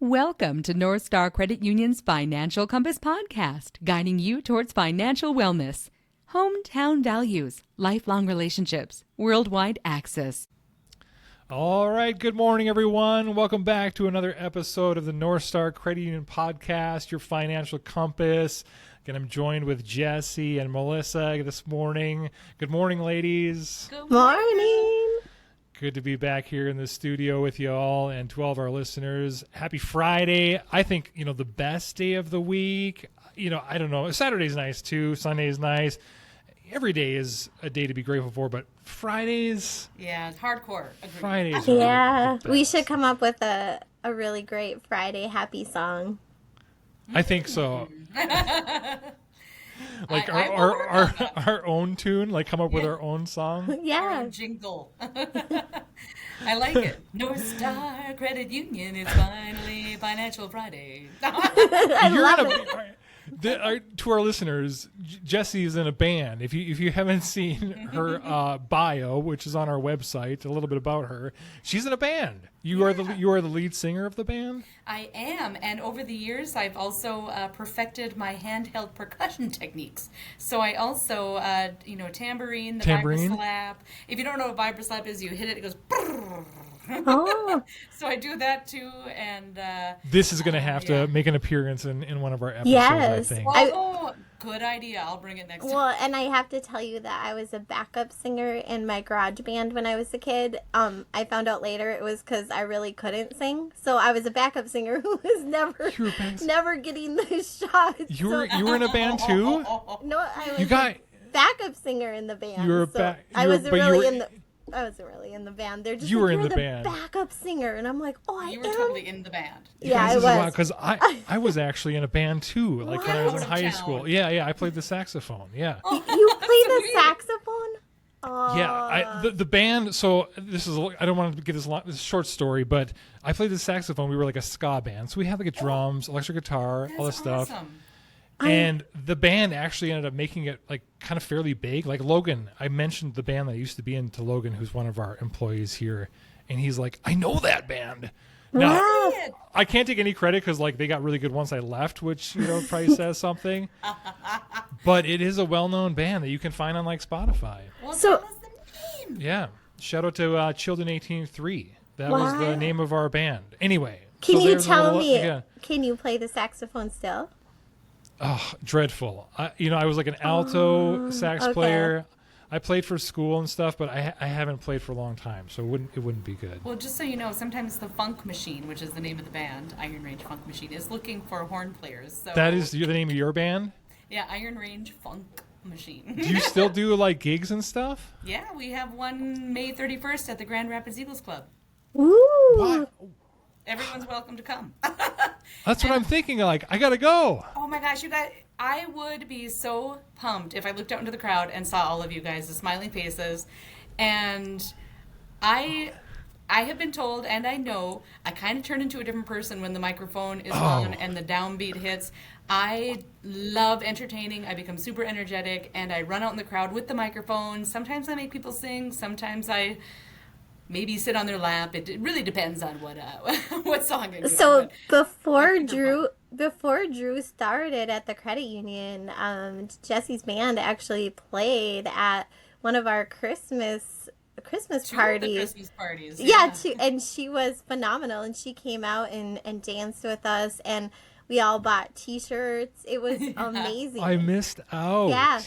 Welcome to North Star Credit Union's Financial Compass podcast, guiding you towards financial wellness, hometown values, lifelong relationships, worldwide access. All right. Good morning, everyone. Welcome back to another episode of the North Star Credit Union podcast, your financial compass. Again, I'm joined with Jessie and Melissa this morning. Good morning, ladies. Good morning. Good to be back here in the studio with you all, and to all of our listeners, happy Friday. I think, the best day of the week. I don't know. Saturday's nice too. Sunday's nice. Every day is a day to be grateful for, but Fridays. Yeah, it's hardcore. Agreed. Fridays. Yeah, we should come up with a really great Friday happy song. I think so. Like our own tune, like come up with our own song. Yeah. Our own jingle. I like it. North Star Credit Union, it's finally Financial Friday. I love it. To our listeners, Jessie is in a band. If you haven't seen her bio, which is on our website, a little bit about her, she's in a band. You are the lead singer of the band. I am, and over the years, I've also perfected my handheld percussion techniques. So I also, tambourine, the vibroslap. If you don't know what vibroslap is, you hit it, it goes. Oh. So I do that too, and this is going to have to make an appearance in one of our episodes. Yes. I think. Oh, good idea. I'll bring it next time. Well, and I have to tell you that I was a backup singer in my garage band when I was a kid. I found out later it was because I really couldn't sing, so I was a backup singer who was never getting the shot. You were in a band too? No, I was backup singer in the band. I wasn't really in the band. They're just you were in the band. Backup singer, and I'm like, you were totally in the band. Yeah, I was. Because I was actually in a band too, like when I was in high school. Yeah, I played the saxophone. Yeah. You played the saxophone? Oh. Yeah, the band. So this is, I don't want to get this short story, but I played the saxophone. We were like a ska band, so we had like a drums, electric guitar, all this stuff. Awesome. And the band actually ended up making it like kind of fairly big. Like Logan, I mentioned the band that I used to be in to Logan, who's one of our employees here, and he's like, I know that band. Now, I can't take any credit because like they got really good once I left, which probably says something. But it is a well-known band that you can find on like Spotify. Well, so that was the name. Yeah, shout out to Children 18-3. That was the name of our band. Anyway, can you tell me? Can you play the saxophone still? Oh, dreadful. I was like an alto sax player. I played for school and stuff, but I haven't played for a long time, so it wouldn't be good. Well, just so you know, sometimes the Funk Machine, which is the name of the band, Iron Range Funk Machine, is looking for horn players. So that is the name of your band? Yeah, Iron Range Funk Machine. Do you still do like gigs and stuff? Yeah, we have one May 31st at the Grand Rapids Eagles Club. Ooh. What? Everyone's welcome to come. That's what I'm thinking. Like, I gotta go. Oh my gosh, you guys! I would be so pumped if I looked out into the crowd and saw all of you guys, the smiling faces. And I have been told, and I know, I kind of turn into a different person when the microphone is on and the downbeat hits. I love entertaining. I become super energetic, and I run out in the crowd with the microphone. Sometimes I make people sing. Sometimes I maybe sit on their lap. It really depends on what song I'm doing. So before Drew started at the credit union, Jessie's band actually played at one of our Christmas parties. Christmas parties. Yeah, and she was phenomenal. And she came out and danced with us, and we all bought T-shirts. It was amazing. I missed out. Yeah.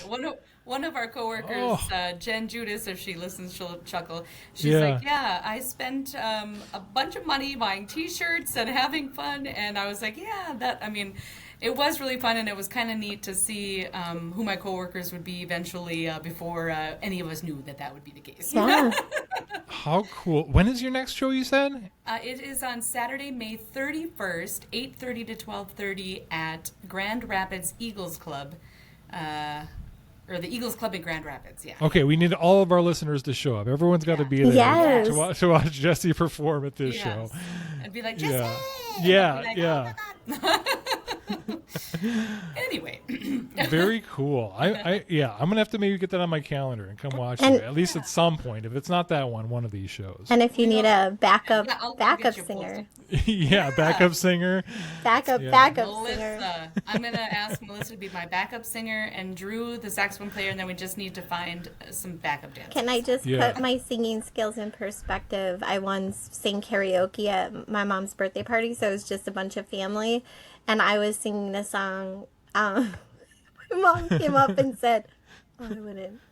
One of our coworkers, Jen Judas, if she listens, she'll chuckle. She's like, yeah, I spent a bunch of money buying T-shirts and having fun. And I was like, it was really fun. And it was kind of neat to see who my coworkers would be eventually before any of us knew that would be the case. Yeah. How cool. When is your next show, you said? It is on Saturday, May 31st, 8:30 to 12:30 at Grand Rapids Eagles Club. Or the Eagles Club in Grand Rapids, yeah. Okay, we need all of our listeners to show up. Everyone's got to be there to watch Jessie perform at this show. And be like, Jessie! Yeah. Oh Anyway. Very cool. I'm gonna have to maybe get that on my calendar and come watch it at least at some point. If it's not that one of these shows. And if you need a backup I'll get you singer, backup singer. backup Melissa. singer. I'm gonna ask Melissa to be my backup singer, and Drew the saxophone player, and then we just need to find some backup dancers. Can I just put my singing skills in perspective? I once sang karaoke at my mom's birthday party, so it was just a bunch of family, and I was singing a song. My mom came up and said, "Oh,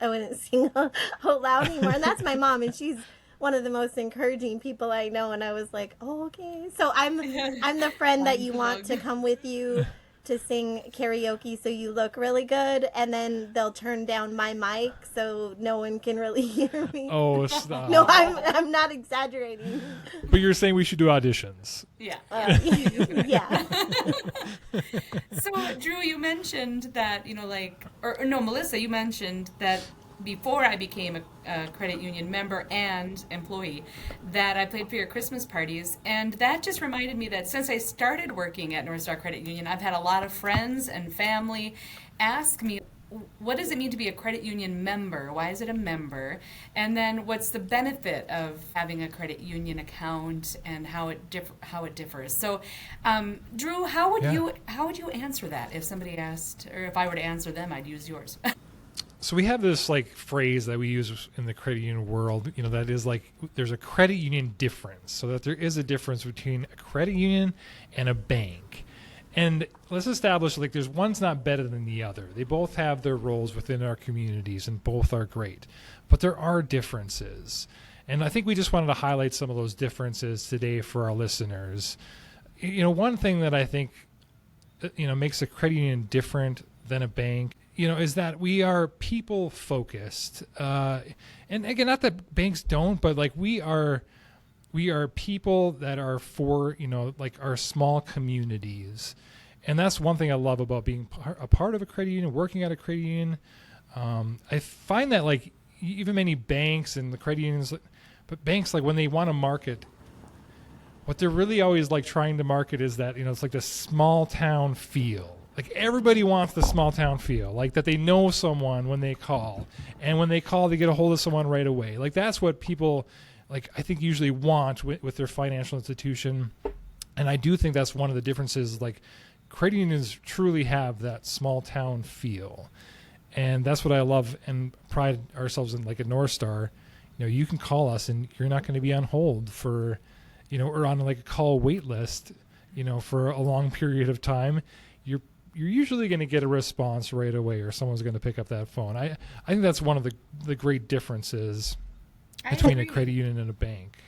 I wouldn't sing out loud anymore." And that's my mom, and she's one of the most encouraging people I know. And I was like, "Oh, okay." So I'm the friend that you want to come with you to sing karaoke, so you look really good, and then they'll turn down my mic so no one can really hear me. Oh, stop. No, I'm not exaggerating. But you're saying we should do auditions. Yeah. Yeah. So, Drew, you mentioned that, Melissa, you mentioned that before I became a credit union member and employee, that I played for your Christmas parties. And that just reminded me that since I started working at North Star Credit Union, I've had a lot of friends and family ask me, what does it mean to be a credit union member? Why is it a member? And then what's the benefit of having a credit union account and how it differs? So, Drew, how would you answer that if somebody asked, or if I were to answer them, I'd use yours. So we have this phrase that we use in the credit union world, that is there's a credit union difference, so that there is a difference between a credit union and a bank. And let's establish there's one's not better than the other. They both have their roles within our communities and both are great, but there are differences. And I think we just wanted to highlight some of those differences today for our listeners. One thing that I think makes a credit union different than a bank is that we are people focused. And again, not that banks don't, but we are people that are for, our small communities. And that's one thing I love about being a part of a credit union, working at a credit union. I find that even many banks and the credit unions, but banks, when they want to market, what they're really always trying to market is that, it's the small town feel. Everybody wants the small town feel, that they know someone when they call, and when they call, they get a hold of someone right away. That's what people, I think, usually want with their financial institution. And I do think that's one of the differences. Credit unions truly have that small town feel, and that's what I love and pride ourselves in. At North Star, you can call us, and you're not going to be on hold for, or on a call wait list, for a long period of time. You're usually going to get a response right away, or someone's going to pick up that phone. I think that's one of the great differences between a credit union and a bank.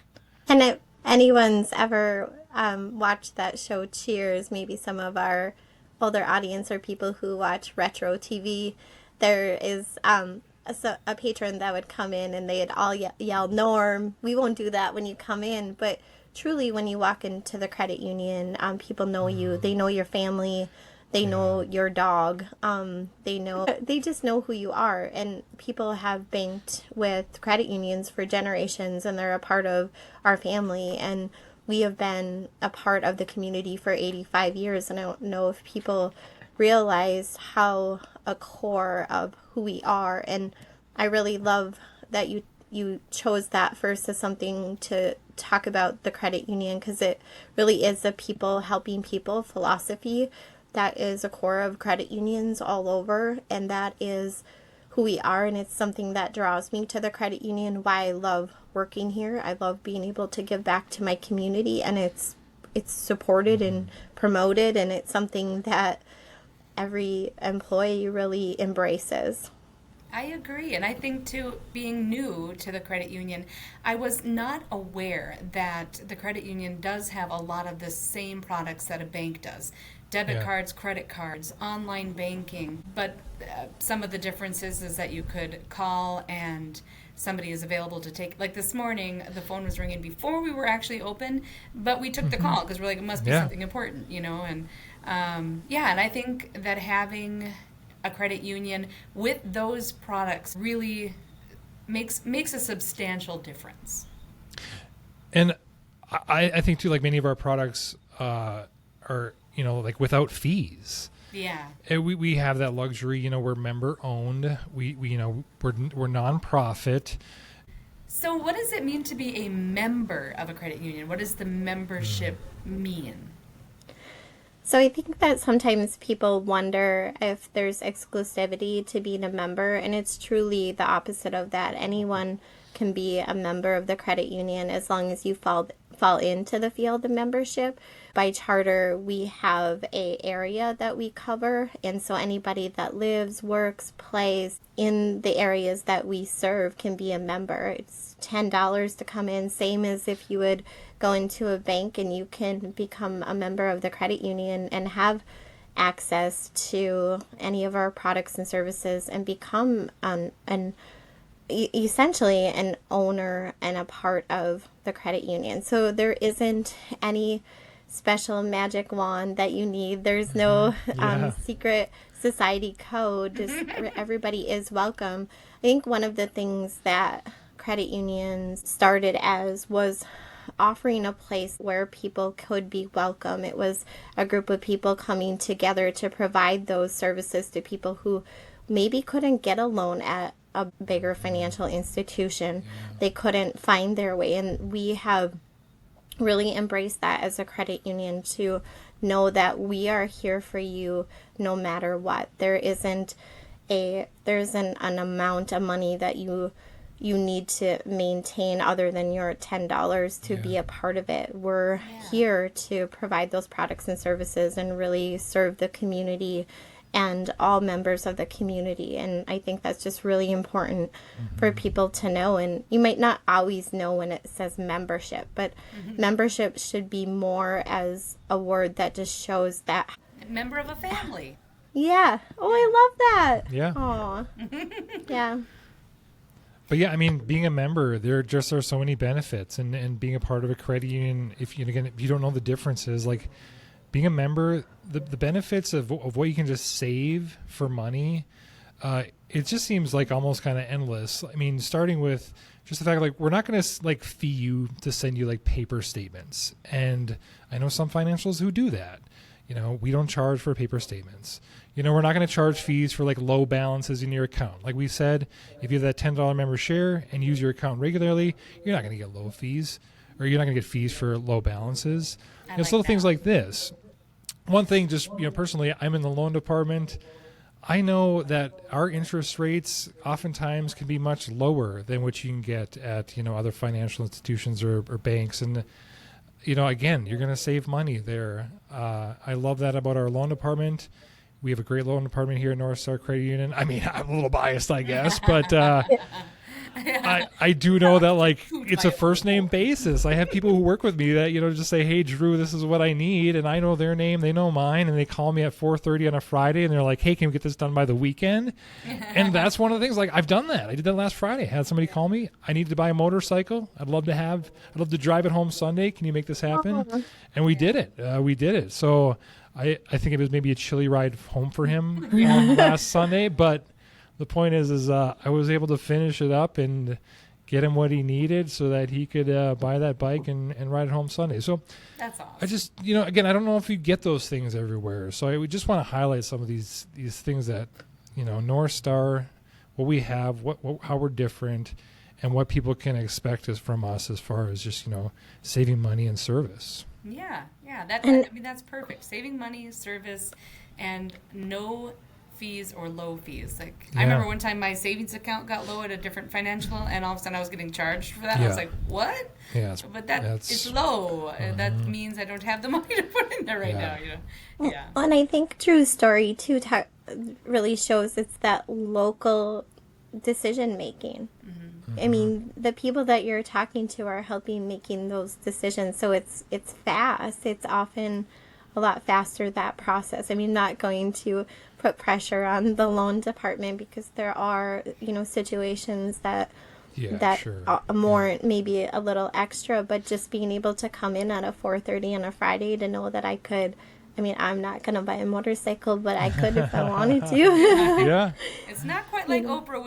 And if anyone's ever watched that show Cheers, maybe some of our older audience or people who watch retro TV, there is a patron that would come in and they'd all yell, "Norm." We won't do that when you come in, but truly when you walk into the credit union, people know you. They know your family. They know your dog. They just know who you are. And people have banked with credit unions for generations, and they're a part of our family. And we have been a part of the community for 85 years. And I don't know if people realize how a core of who we are. And I really love that you chose that first as something to talk about the credit union, because it really is a people helping people philosophy. That is a core of credit unions all over, and that is who we are, and it's something that draws me to the credit union, why I love working here. I love being able to give back to my community, and it's supported and promoted, and it's something that every employee really embraces. I agree. And I think, too, being new to the credit union, I was not aware that the credit union does have a lot of the same products that a bank does. Debit cards, credit cards, online banking. But some of the differences is that you could call and somebody is available to take. This morning, the phone was ringing before we were actually open, but we took the call because we're it must be something important, And and I think that having a credit union with those products really makes a substantial difference. And I think too, many of our products are without fees. Yeah. And we have that luxury, you know, we're member owned. We you know, we're nonprofit. So what does it mean to be a member of a credit union? What does the membership mean? So I think that sometimes people wonder if there's exclusivity to being a member, and it's truly the opposite of that. Anyone can be a member of the credit union as long as you fall into the field of membership. By charter, we have a area that we cover, and so anybody that lives, works, plays in the areas that we serve can be a member. It's $10 to come in, same as if you would go into a bank, and you can become a member of the credit union and have access to any of our products and services and become essentially an owner and a part of the credit union. So there isn't any special magic wand that you need. There's no secret society code. Just everybody is welcome. I think one of the things that credit unions started as was offering a place where people could be welcome. It was a group of people coming together to provide those services to people who maybe couldn't get a loan at a bigger financial institution. They couldn't find their way, and we have really embraced that as a credit union to know that we are here for you no matter what. There's an amount of money that you need to maintain other than your $10 to be a part of it. We're here to provide those products and services and really serve the community and all members of the community. And I think that's just really important for people to know. And you might not always know when it says membership, but membership should be more as a word that just shows that. Member of a family. Yeah. Oh, I love that. Yeah. Aw. Yeah. But yeah, I mean, being a member, there just are so many benefits, and being a part of a credit union, if you don't know the differences, like being a member, the benefits of what you can just save for money, it just seems like almost kind of endless. I mean, starting with just the fact, like, we're not going to like fee you to send you like paper statements, and I know some financials who do that. You know, we don't charge for paper statements. You know, we're not going to charge fees for like low balances in your account. Like we said, if you have that $10 member share and use your account regularly, you're not going to get low fees, or you're not going to get fees for low balances. It's little things like this. One thing, just, you know, personally, I'm in the loan department. I know that our interest rates oftentimes can be much lower than what you can get at, you know, other financial institutions or banks. And, you know, again, you're going to save money there. I love that about our loan department. We have a great loan department here at North Star Credit Union. I mean, I'm a little biased, I guess, but I do know that, like, it's a first name basis. I have people who work with me that, you know, just say, hey, Drew, this is what I need. And I know their name, they know mine. And they call me at 4:30 on a Friday and they're like, hey, can we get this done by the weekend? And that's one of the things, like, I've done that. I did that last Friday. I had somebody call me. I needed to buy a motorcycle. I'd love to drive it home Sunday. Can you make this happen? And we did it. So I think it was maybe a chilly ride home for him last Sunday. But the point is I was able to finish it up and get him what he needed so that he could buy that bike and ride it home Sunday. So that's awesome. I just, you know, again, I don't know if you get those things everywhere. So I would just want to highlight some of these things that, you know, North Star, what we have, how we're different, and what people can expect from us as far as just, you know, saving money and service. Yeah. That's perfect. Saving money, service, and no fees or low fees. Like, I remember one time my savings account got low at a different financial, and all of a sudden I was getting charged for that. I was like, what? Yeah, but it's low. That means I don't have the money to put in there right now. You know. Yeah. Well, and I think Drew's story too really shows it's that local decision making. I mean, the people that you're talking to are helping making those decisions. So it's fast. It's often a lot faster, that process. I mean, not going to put pressure on the loan department because there are, you know, situations that more maybe a little extra, but just being able to come in at a 4:30 on a Friday to know that I could. I mean, I'm not going to buy a motorcycle, but I could if I wanted to. Yeah. It's not quite like Oprah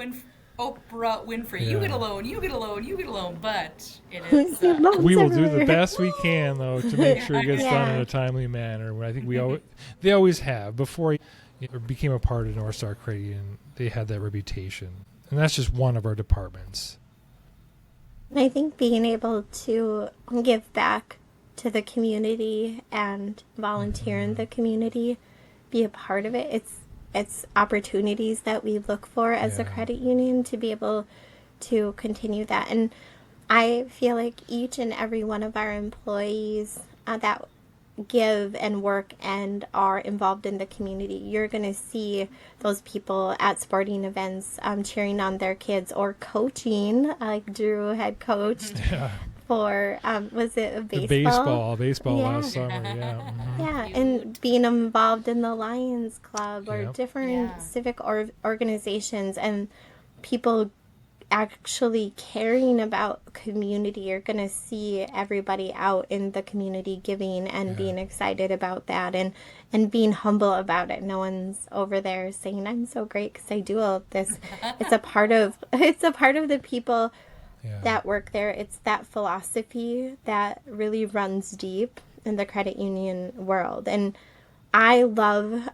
Oprah Winfrey. Yeah. You get a loan, you get a loan, you get a loan. But it is. We will do the best we can, though, to make sure it gets done in Yeah. a timely manner. I think they always have. Before became a part of North Star Credit Union, they had that reputation. And that's just one of our departments. I think being able to give back to the community and volunteer in the community, be a part of it, it's opportunities that we look for as a credit union to be able to continue that. And I feel like each and every one of our employees that give and work and are involved in the community, you're going to see those people at sporting events cheering on their kids or coaching, like Drew had coached for, was it baseball? Baseball Yeah. last summer, yeah. Mhm. Yeah, and being involved in the Lions Club or Yep. different civic organizations, and people actually caring about community. You're going to see everybody out in the community giving and being excited about that, and being humble about it. No one's over there saying, I'm so great because I do all of this. It's a part of the people that work there. It's that philosophy that really runs deep in the credit union world. And I love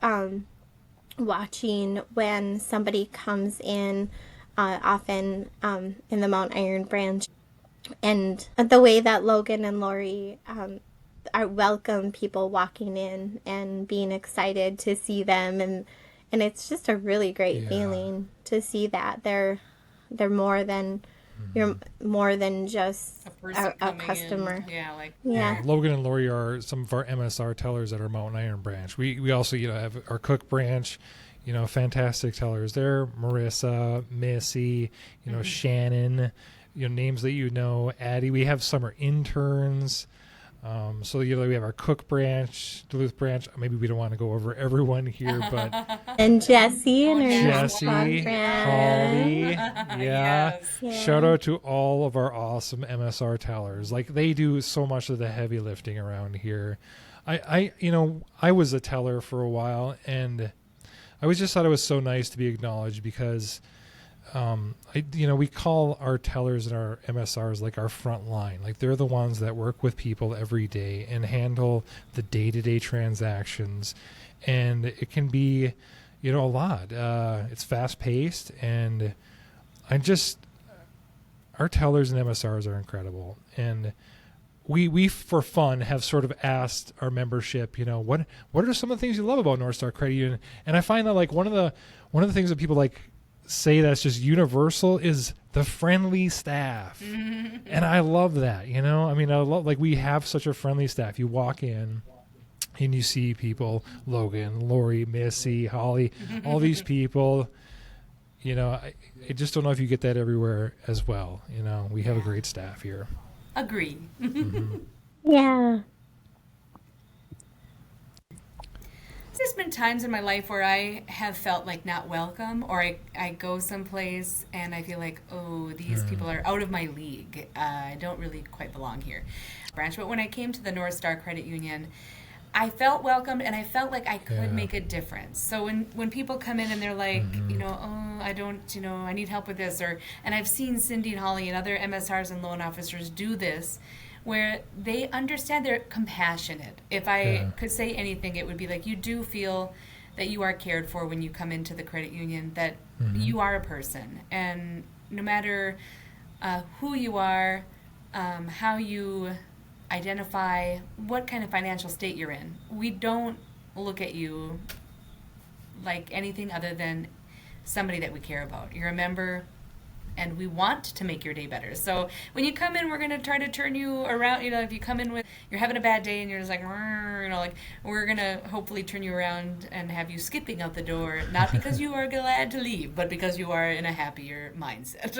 watching when somebody comes in, often in the Mount Iron branch, and the way that Logan and Lori are welcome people walking in and being excited to see them, and it's just a really great feeling to see that they're more than you're more than just a customer. In. Logan and Lori are some of our MSR tellers at our Mountain Iron branch. We also have our Cook branch, fantastic tellers there. Marissa, Missy, Shannon, names that Addie. We have summer interns. So we have our Cook branch, Duluth branch. Maybe we don't want to go over everyone here, but and Jessie and her Jessie, Holly, Yes. Shout out to all of our awesome MSR tellers. Like, they do so much of the heavy lifting around here. I was a teller for a while, and I just thought it was so nice to be acknowledged because we call our tellers and our MSRs like our front line. Like, they're the ones that work with people every day and handle the day-to-day transactions. And it can be, a lot. It's fast-paced, and our tellers and MSRs are incredible. And we for fun have sort of asked our membership, what are some of the things you love about North Star Credit Union? And I find that, like, one of the things that people say that's just universal is the friendly staff. And I love that. I love, we have such a friendly staff. You walk in and you see people, Logan, Lori, Missy, Holly, all these people. I just don't know if you get that everywhere as well. We have a great staff here. Agree. Yeah. There's been times in my life where I have felt like not welcome, or I go someplace and I feel like, oh, these people are out of my league. I don't really quite belong here. But when I came to the North Star Credit Union, I felt welcomed, and I felt like I could make a difference. So when people come in and they're like, oh, I don't, I need help with this, and I've seen Cindy and Holly and other MSRs and loan officers do this, where they understand, they're compassionate. If I could say anything, it would be like, you do feel that you are cared for when you come into the credit union, that you are a person. And no matter who you are, how you identify, what kind of financial state you're in, we don't look at you like anything other than somebody that we care about. You're a member, and we want to make your day better. So when you come in, we're going to try to turn you around. If you come in with, you're having a bad day and you're just like, we're going to hopefully turn you around and have you skipping out the door, not because you are glad to leave, but because you are in a happier mindset.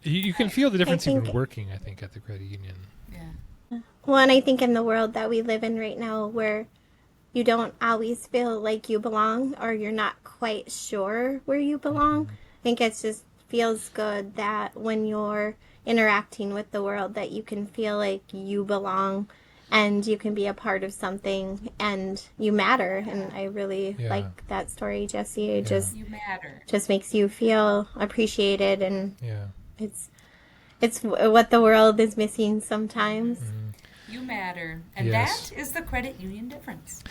You can feel the difference even working, I think, at the credit union. Yeah. Well, and I think in the world that we live in right now, where you don't always feel like you belong, or you're not quite sure where you belong, I think it just feels good that when you're interacting with the world, that you can feel like you belong and you can be a part of something and you matter. And I really like that story, Jessie. It You matter. just makes you feel appreciated, and Yeah. it's what the world is missing sometimes. You matter. And Yes. that is the credit union difference.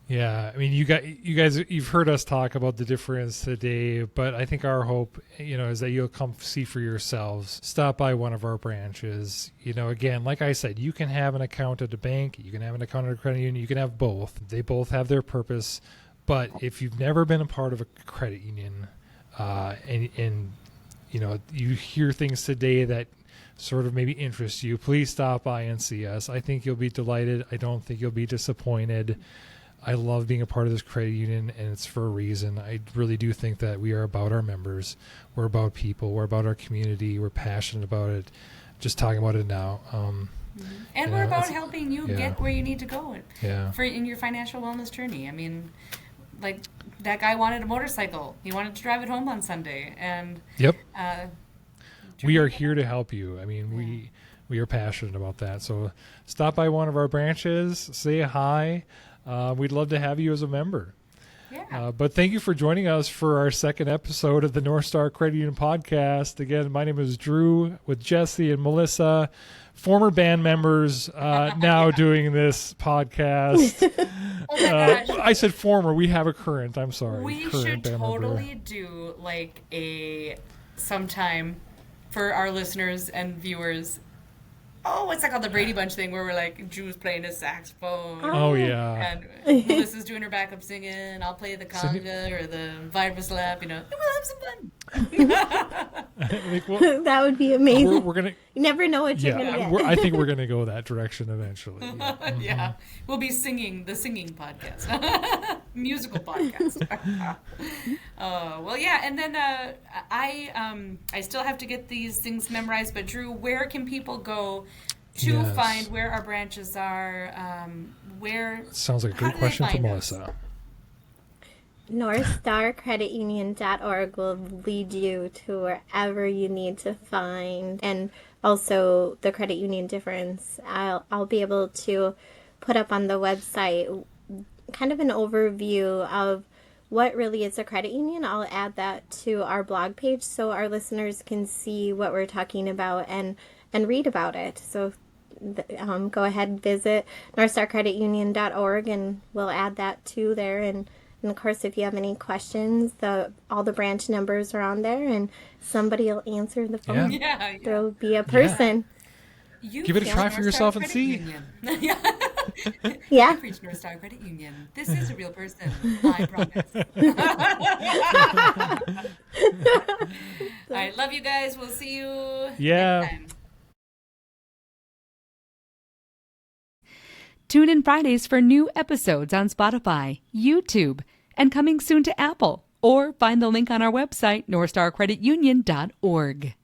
Yeah, I mean, you guys, you've heard us talk about the difference today, but I think our hope, is that you'll come see for yourselves. Stop by one of our branches. Again, like I said, you can have an account at a bank, you can have an account at a credit union, you can have both. They both have their purpose. But if you've never been a part of a credit union, and you hear things today that sort of maybe interest you, please stop by and see us. I think you'll be delighted. I don't think you'll be disappointed. I love being a part of this credit union, and it's for a reason. I really do think that we are about our members. We're about people. We're about our community. We're passionate about it. Just talking about it now. And we're about helping you yeah. get where you need to go in your financial wellness journey. I mean, like that guy wanted a motorcycle. He wanted to drive it home on Sunday. And yep. We are here to help you. I mean, we are passionate about that. So stop by one of our branches, say hi. We'd love to have you as a member. Yeah. But thank you for joining us for our second episode of the North Star Credit Union podcast. Again, my name is Drew with Jessie and Melissa, former band members, now doing this podcast. Oh my gosh. I said former. We have a current. I'm sorry. We current should band totally member. do like sometime for our listeners and viewers. Oh, it's like on the Brady Bunch thing where we're like, Drew's playing his saxophone. Oh, yeah. And Melissa's doing her backup singing. I'll play the conga or the vibraslap, and we'll have some fun. That would be amazing. We're gonna. You never know what you're gonna get. I think we're gonna go that direction eventually. Yeah. Yeah, we'll be singing the singing podcast, musical podcast. Well, yeah, and then I still have to get these things memorized. But Drew, where can people go to find where our branches are? Sounds like a good question for Melissa. NorthstarCreditUnion.org will lead you to wherever you need to find, and also the credit union difference. I'll be able to put up on the website kind of an overview of what really is a credit union. I'll add that to our blog page so our listeners can see what we're talking about and read about it. So go ahead and visit NorthstarCreditUnion.org, and we'll add that too there. And of course, if you have any questions, all the branch numbers are on there, and somebody will answer the phone. Yeah. There'll be a person. You Give it a try for yourself and see. Yeah. You've reached North Star Credit Union. This is a real person. I promise. All right, love you guys. We'll see you next time. Tune in Fridays for new episodes on Spotify, YouTube, and coming soon to Apple. Or find the link on our website, NorthstarCreditUnion.org.